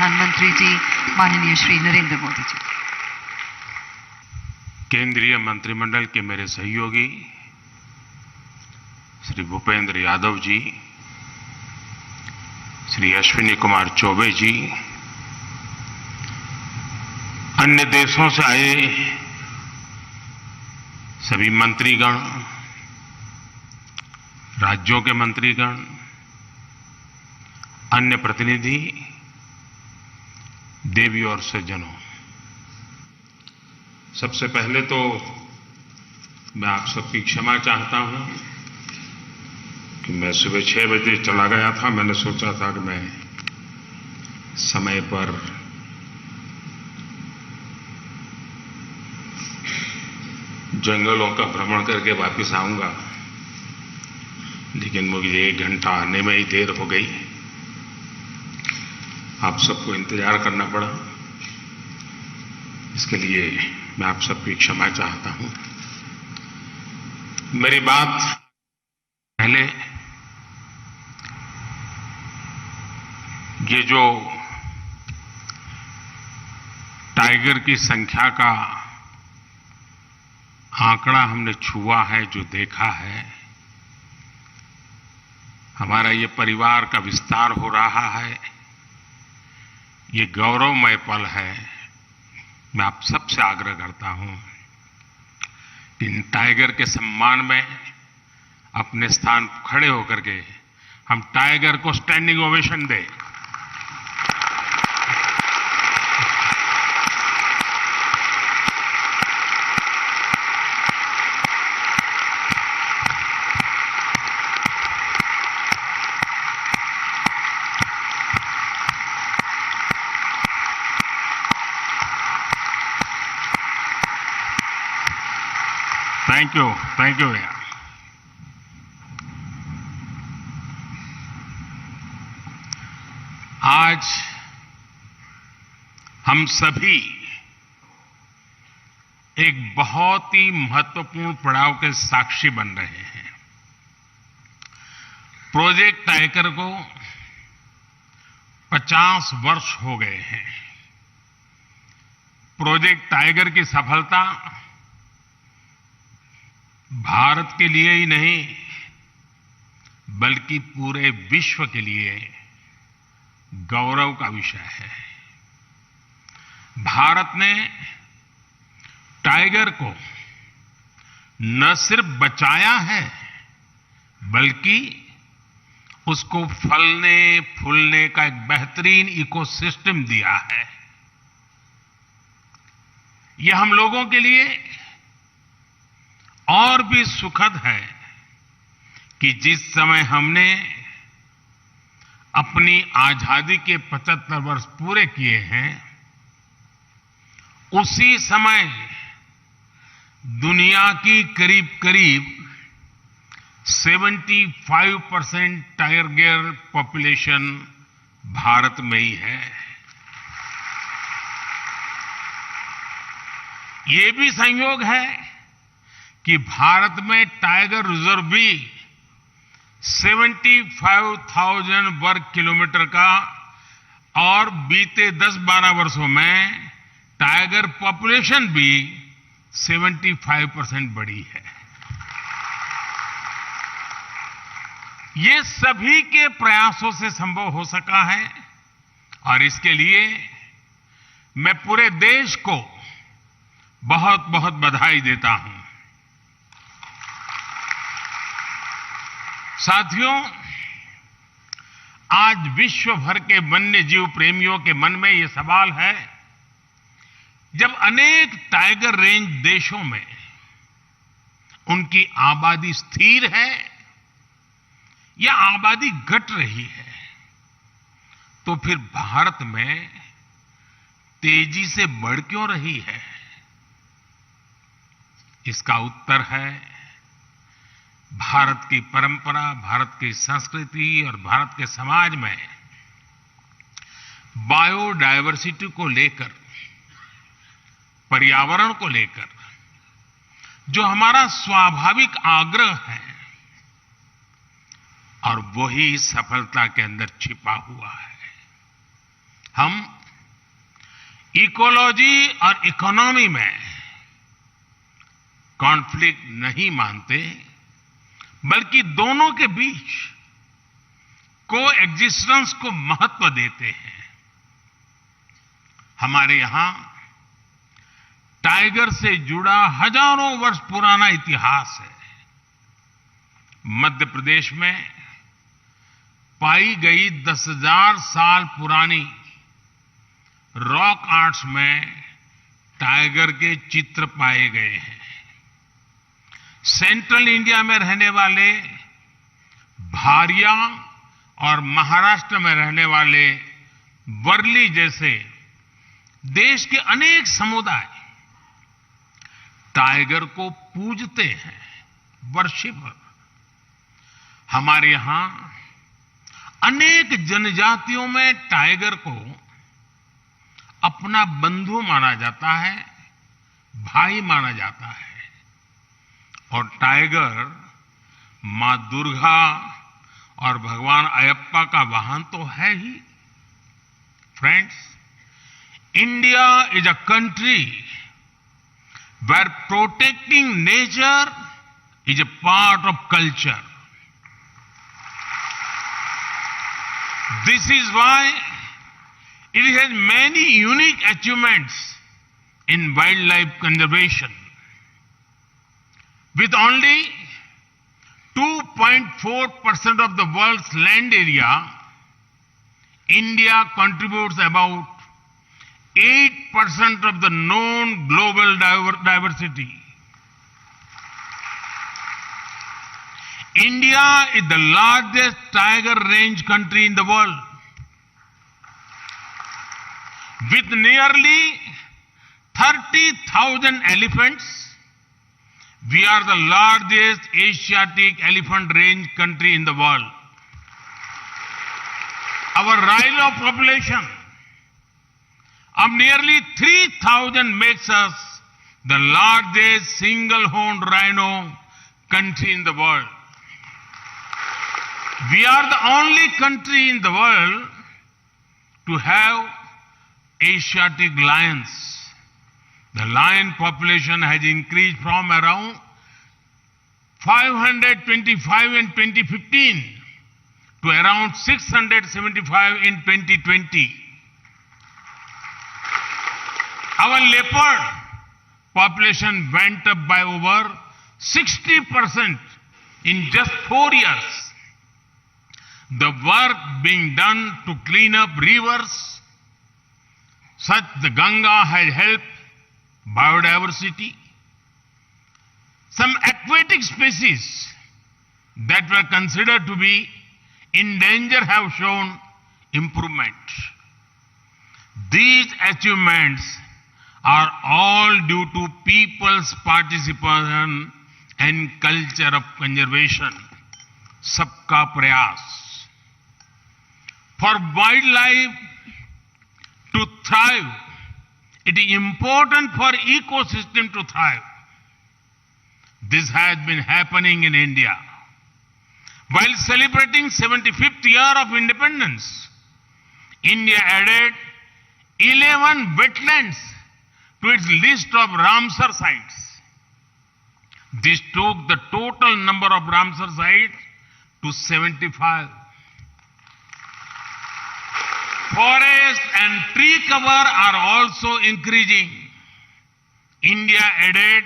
प्रधानमंत्री जी माननीय श्री नरेंद्र मोदी जी। केंद्रीय मंत्रिमंडल के मेरे सहयोगी श्री भूपेंद्र यादव जी, श्री अश्विनी कुमार चौबे जी, अन्य देशों से आए सभी मंत्रीगण, राज्यों के मंत्रीगण, अन्य प्रतिनिधि, देवी और सज्जनों, सबसे पहले तो मैं आप सबकी क्षमा चाहता हूं कि मैं सुबह 6 बजे चला गया था। मैंने सोचा था कि मैं समय पर जंगलों का भ्रमण करके वापस आऊंगा, लेकिन मुझे 1 घंटा आने में ही देर हो गई। आप सबको इंतजार करना पड़ा, इसके लिए मैं आप सबकी क्षमा चाहता हूं। मेरी बात पहले ये जो टाइगर की संख्या का आंकड़ा हमने छुआ है, जो देखा है, हमारा ये परिवार का विस्तार हो रहा है, ये गौरवमय पल है। मैं आप सबसे आग्रह करता हूं कि इन टाइगर के सम्मान में अपने स्थान खड़े होकर के हम टाइगर को स्टैंडिंग ओवेशन दें। थैंक यू भैया। आज हम सभी एक बहुत ही महत्वपूर्ण पड़ाव के साक्षी बन रहे हैं। प्रोजेक्ट टाइगर को 50 वर्ष हो गए हैं। प्रोजेक्ट टाइगर की सफलता भारत के लिए ही नहीं, बल्कि पूरे विश्व के लिए गौरव का विषय है। भारत ने टाइगर को न सिर्फ बचाया है, बल्कि उसको फलने फूलने का एक बेहतरीन इकोसिस्टम दिया है। यह हम लोगों के लिए और भी सुखद है कि जिस समय हमने अपनी आजादी के 75 वर्ष पूरे किए हैं, उसी समय दुनिया की करीब 75% टाइगर पॉपुलेशन भारत में ही है। ये भी संयोग है कि भारत में टाइगर रिजर्व भी 75,000 वर्ग किलोमीटर का, और बीते 10-12 वर्षों में टाइगर पॉपुलेशन भी 75% बढ़ी है। ये सभी के प्रयासों से संभव हो सका है, और इसके लिए मैं पूरे देश को बहुत बहुत बधाई देता हूं। साथियों, आज विश्व भर के वन्य जीव प्रेमियों के मन में यह सवाल है, जब अनेक टाइगर रेंज देशों में उनकी आबादी स्थिर है या आबादी घट रही है, तो फिर भारत में तेजी से बढ़ क्यों रही है? इसका उत्तर है भारत की परंपरा, भारत की संस्कृति और भारत के समाज में बायोडायवर्सिटी को लेकर, पर्यावरण को लेकर जो हमारा स्वाभाविक आग्रह है, और वही सफलता के अंदर छिपा हुआ है। हम इकोलॉजी और इकोनॉमी में कॉन्फ्लिक्ट नहीं मानते, बल्कि दोनों के बीच को एग्जिस्टेंस को महत्व देते हैं। हमारे यहां टाइगर से जुड़ा हजारों वर्ष पुराना इतिहास है। मध्य प्रदेश में पाई गई 10,000 साल पुरानी रॉक आर्ट्स में टाइगर के चित्र पाए गए हैं। सेंट्रल इंडिया में रहने वाले भारिया और महाराष्ट्र में रहने वाले वर्ली जैसे देश के अनेक समुदाय टाइगर को पूजते हैं, वर्शिप। हमारे यहां अनेक जनजातियों में टाइगर को अपना बंधु माना जाता है, भाई माना जाता है। और टाइगर मां दुर्गा और भगवान अयप्पा का वाहन तो है ही। Friends, India is a country where protecting nature is a part of culture. This is why it has many unique achievements in wildlife conservation. With only 2.4% of the world's land area, India contributes about 8% of the known global diversity. India is the largest tiger range country in the world. With nearly 30,000 elephants, we are the largest Asiatic elephant range country in the world. Our rhino population of nearly 3,000 makes us the largest single-horned rhino country in the world. We are the only country in the world to have Asiatic lions. The lion population has increased from around 525 in 2015 to around 675 in 2020. Our leopard population went up by over 60% in just 4 years. The work being done to clean up rivers such the Ganga has helped biodiversity. Some aquatic species that were considered to be in danger have shown improvement. These achievements are all due to people's participation and culture of conservation. Sabka prayas. For wildlife to thrive, it is important for ecosystem to thrive. This has been happening in India. While celebrating 75th year of independence, India added 11 wetlands to its list of Ramsar sites. This took the total number of Ramsar sites to 75. Forest and tree cover are also increasing. India added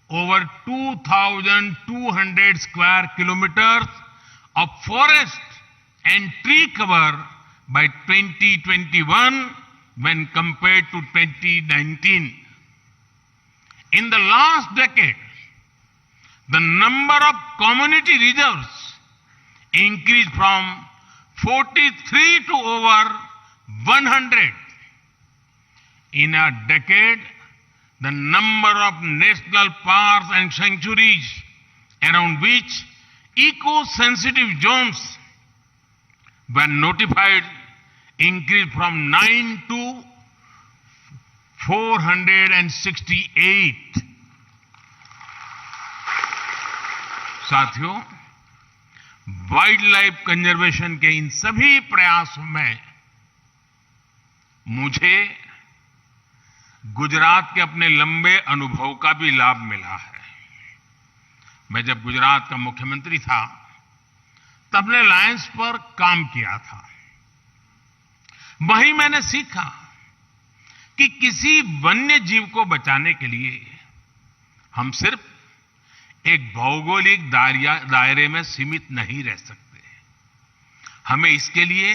over 2,200 square kilometers of forest and tree cover by 2021 when compared to 2019. In the last decade, the number of community reserves increased from 43 to over 100. In a decade, the number of national parks and sanctuaries around which eco-sensitive zones were notified increased from 9 to 468. साथियों, wild life conservation के इन सभी प्रयासों में मुझे गुजरात के अपने लंबे अनुभव का भी लाभ मिला है। मैं जब गुजरात का मुख्यमंत्री था तब ने लायंस पर काम किया था। वहीं मैंने सीखा कि किसी वन्य जीव को बचाने के लिए हम सिर्फ एक भौगोलिक दायरे में सीमित नहीं रह सकते। हमें इसके लिए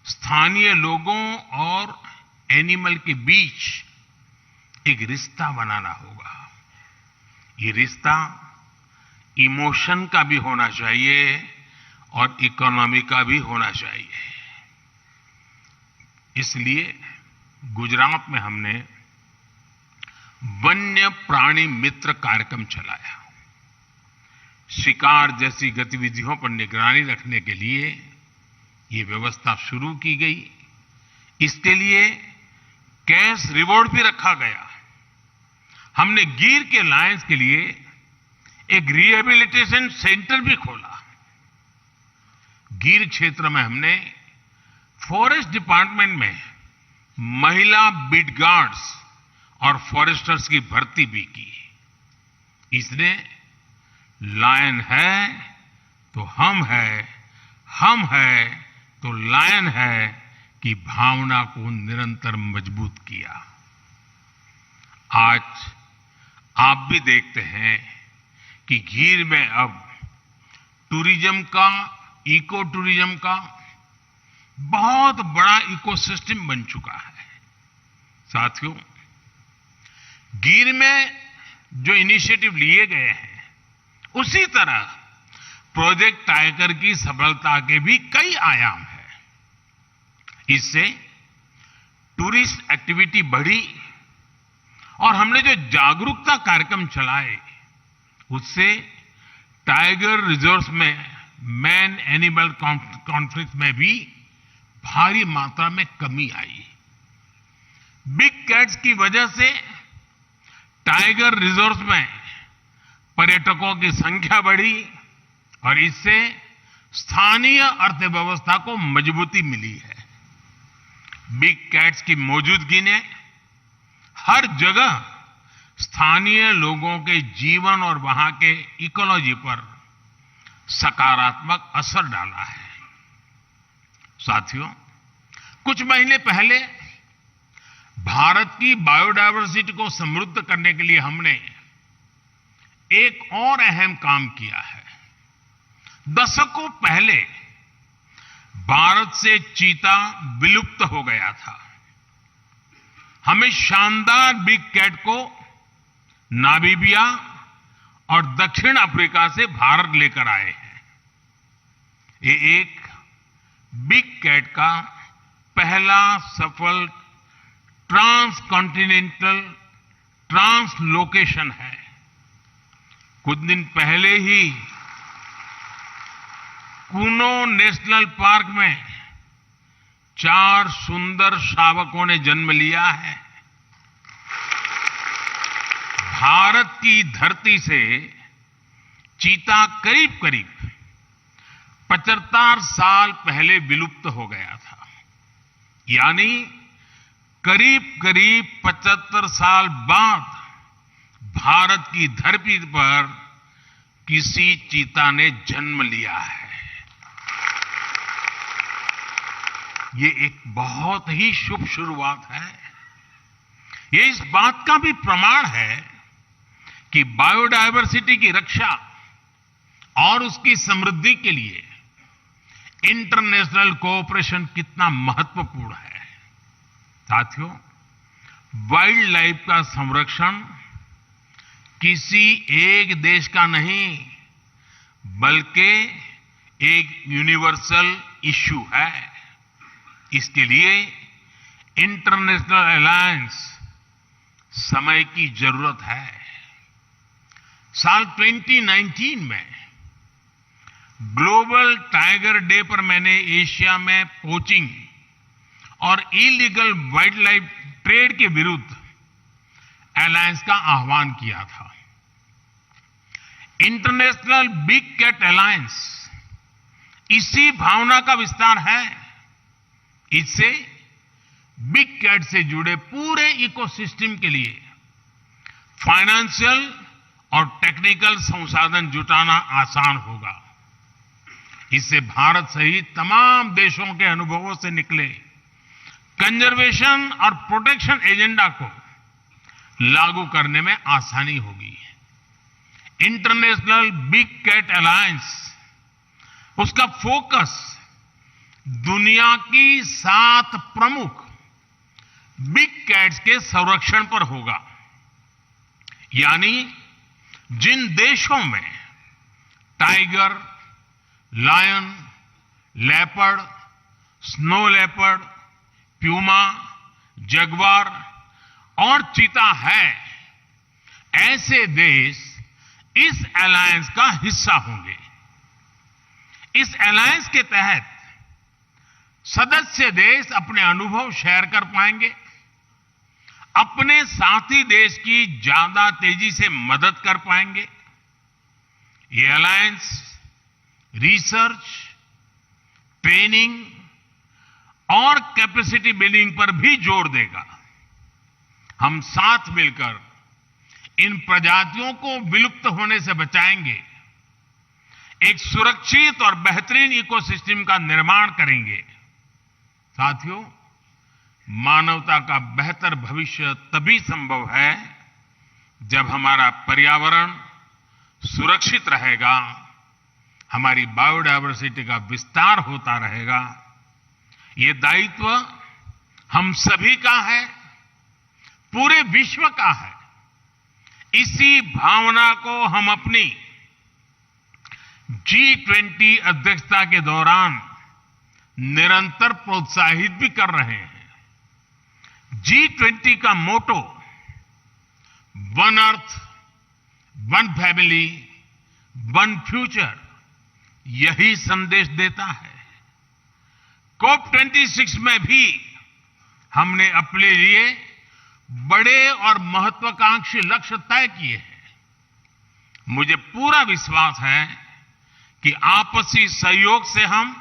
स्थानीय लोगों और एनिमल के बीच एक रिश्ता बनाना होगा। ये रिश्ता इमोशन का भी होना चाहिए और इकोनॉमी का भी होना चाहिए। इसलिए गुजरात में हमने वन्य प्राणी मित्र कार्यक्रम चलाया। शिकार जैसी गतिविधियों पर निगरानी रखने के लिए ये व्यवस्था शुरू की गई। इसके लिए कैश रिवॉर्ड भी रखा गया। हमने गिर के लायंस के लिए एक रिहेबिलिटेशन सेंटर भी खोला। गिर क्षेत्र में हमने फॉरेस्ट डिपार्टमेंट में महिला बीट गार्ड्स और फॉरेस्टर्स की भर्ती भी की। इसने लायन है तो हम है तो लायन है की भावना को निरंतर मजबूत किया। आज आप भी देखते हैं कि गिर में अब टूरिज्म का, इको टूरिज्म का बहुत बड़ा इकोसिस्टम बन चुका है। साथियों, गिर में जो इनिशिएटिव लिए गए हैं उसी तरह प्रोजेक्ट टाइगर की सफलता के भी कई आयाम हैं। इससे टूरिस्ट एक्टिविटी बढ़ी और हमने जो जागरूकता कार्यक्रम चलाए उससे टाइगर रिजर्व्स में मैन एनिमल कॉन्फ्लिक्ट में भी भारी मात्रा में कमी आई। बिग कैट्स की वजह से टाइगर रिजर्व्स में पर्यटकों की संख्या बढ़ी और इससे स्थानीय अर्थव्यवस्था को मजबूती मिली है। बिग कैट्स की मौजूदगी ने हर जगह स्थानीय लोगों के जीवन और वहां के इकोलॉजी पर सकारात्मक असर डाला है। साथियों, कुछ महीने पहले भारत की बायोडायवर्सिटी को समृद्ध करने के लिए हमने एक और अहम काम किया है। दशकों पहले भारत से चीता विलुप्त हो गया था। हमें शानदार बिग कैट को नामीबिया और दक्षिण अफ्रीका से भारत लेकर आए हैं। ये एक बिग कैट का पहला सफल ट्रांसकॉन्टिनेंटल ट्रांसलोकेशन है। कुछ दिन पहले ही कूनो नेशनल पार्क में 4 सुंदर शावकों ने जन्म लिया है। भारत की धरती से चीता करीब करीब 75 साल पहले विलुप्त हो गया था। यानी करीब करीब 75 साल बाद भारत की धरती पर किसी चीता ने जन्म लिया है। ये एक बहुत ही शुभ शुरुआत है। ये इस बात का भी प्रमाण है कि बायोडायवर्सिटी की रक्षा और उसकी समृद्धि के लिए इंटरनेशनल कोऑपरेशन कितना महत्वपूर्ण है। साथियों, वाइल्ड लाइफ का संरक्षण किसी एक देश का नहीं बल्कि एक यूनिवर्सल इश्यू है। इसके लिए इंटरनेशनल अलायंस समय की जरूरत है। साल 2019 में ग्लोबल टाइगर डे पर मैंने एशिया में पोचिंग और इलीगल वाइल्ड लाइफ ट्रेड के विरुद्ध अलायंस का आह्वान किया था। इंटरनेशनल बिग कैट अलायंस इसी भावना का विस्तार है। इससे बिग कैट से जुड़े पूरे इकोसिस्टम के लिए फाइनेंशियल और टेक्निकल संसाधन जुटाना आसान होगा। इससे भारत सहित तमाम देशों के अनुभवों से निकले कंजर्वेशन और प्रोटेक्शन एजेंडा को लागू करने में आसानी होगी। इंटरनेशनल बिग कैट अलायंस, उसका फोकस दुनिया की 7 प्रमुख बिग कैट्स के संरक्षण पर होगा। यानी जिन देशों में tiger, lion, leopard, snow leopard, puma, jaguar और चीता है, ऐसे देश इस अलायंस का हिस्सा होंगे। इस अलायंस के तहत सदस्य देश अपने अनुभव शेयर कर पाएंगे, अपने साथी देश की ज्यादा तेजी से मदद कर पाएंगे। ये अलायंस रिसर्च, ट्रेनिंग और कैपेसिटी बिल्डिंग पर भी जोर देगा। हम साथ मिलकर इन प्रजातियों को विलुप्त होने से बचाएंगे, एक सुरक्षित और बेहतरीन इकोसिस्टम का निर्माण करेंगे। साथियों, मानवता का बेहतर भविष्य तभी संभव है जब हमारा पर्यावरण सुरक्षित रहेगा, हमारी बायोडायवर्सिटी का विस्तार होता रहेगा। ये दायित्व हम सभी का है, पूरे विश्व का है। इसी भावना को हम अपनी G20 अध्यक्षता के दौरान निरंतर प्रोत्साहित भी कर रहे हैं। G20 का motto one earth, one family, one future यही संदेश देता है। COP26 में भी हमने अपने लिए बड़े और महत्वाकांक्षी लक्ष्य तय किए हैं। मुझे पूरा विश्वास है कि आपसी सहयोग से हम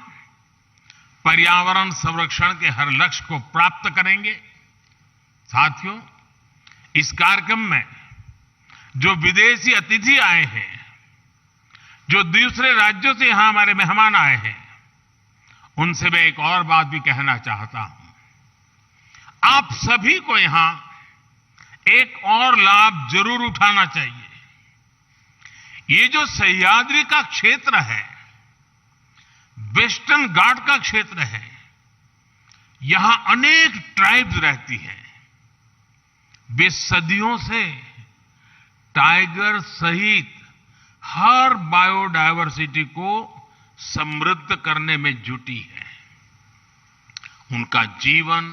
पर्यावरण संरक्षण के हर लक्ष्य को प्राप्त करेंगे। साथियों, इस कार्यक्रम में जो विदेशी अतिथि आए हैं, जो दूसरे राज्यों से यहां हमारे मेहमान आए हैं, उनसे मैं एक और बात भी कहना चाहता हूं। आप सभी को यहां एक और लाभ जरूर उठाना चाहिए। ये जो सह्याद्री का क्षेत्र है, वेस्टर्न घाट का क्षेत्र है, यहां अनेक ट्राइब्स रहती हैं। वे सदियों से टाइगर सहित हर बायोडायवर्सिटी को समृद्ध करने में जुटी है। उनका जीवन,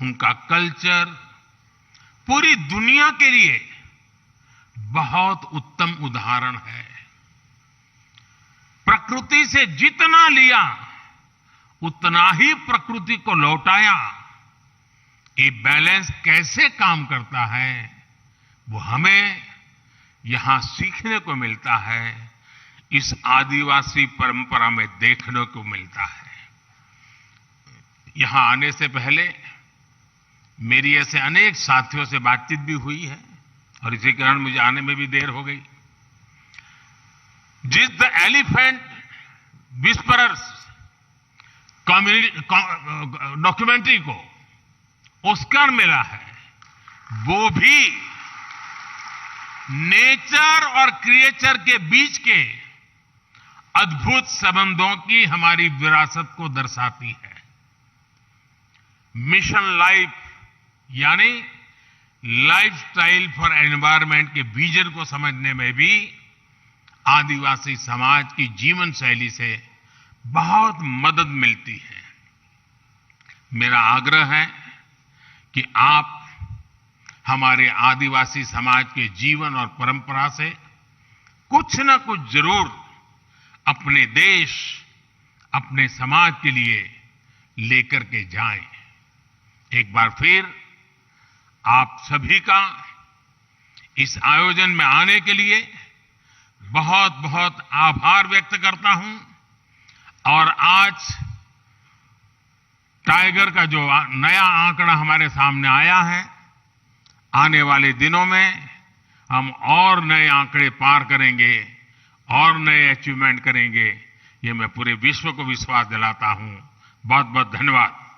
उनका कल्चर पूरी दुनिया के लिए बहुत उत्तम उदाहरण है। प्रकृति से जितना लिया उतना ही प्रकृति को लौटाया। ये बैलेंस कैसे काम करता है, वो हमें यहां सीखने को मिलता है, इस आदिवासी परंपरा में देखने को मिलता है। यहां आने से पहले मेरी ऐसे अनेक साथियों से बातचीत भी हुई है और इसी कारण मुझे आने में भी देर हो गई। जिस द एलिफेंट विस्परर्स डॉक्यूमेंट्री को ऑस्कर मिला है, वो भी नेचर और क्रिएचर के बीच के अद्भुत संबंधों की हमारी विरासत को दर्शाती है। मिशन लाइफ यानी लाइफस्टाइल फॉर एनवायरनमेंट के विजन को समझने में भी आदिवासी समाज की जीवन शैली से बहुत मदद मिलती है। मेरा आग्रह है कि आप हमारे आदिवासी समाज के जीवन और परंपरा से कुछ न कुछ जरूर अपने देश, अपने समाज के लिए लेकर के जाएं। एक बार फिर आप सभी का इस आयोजन में आने के लिए बहुत बहुत आभार व्यक्त करता हूं और आज टाइगर का जो नया आंकड़ा हमारे सामने आया है, आने वाले दिनों में हम और नए आंकड़े पार करेंगे और नए अचीवमेंट करेंगे, ये मैं पूरे विश्व को विश्वास दिलाता हूं। बहुत बहुत धन्यवाद।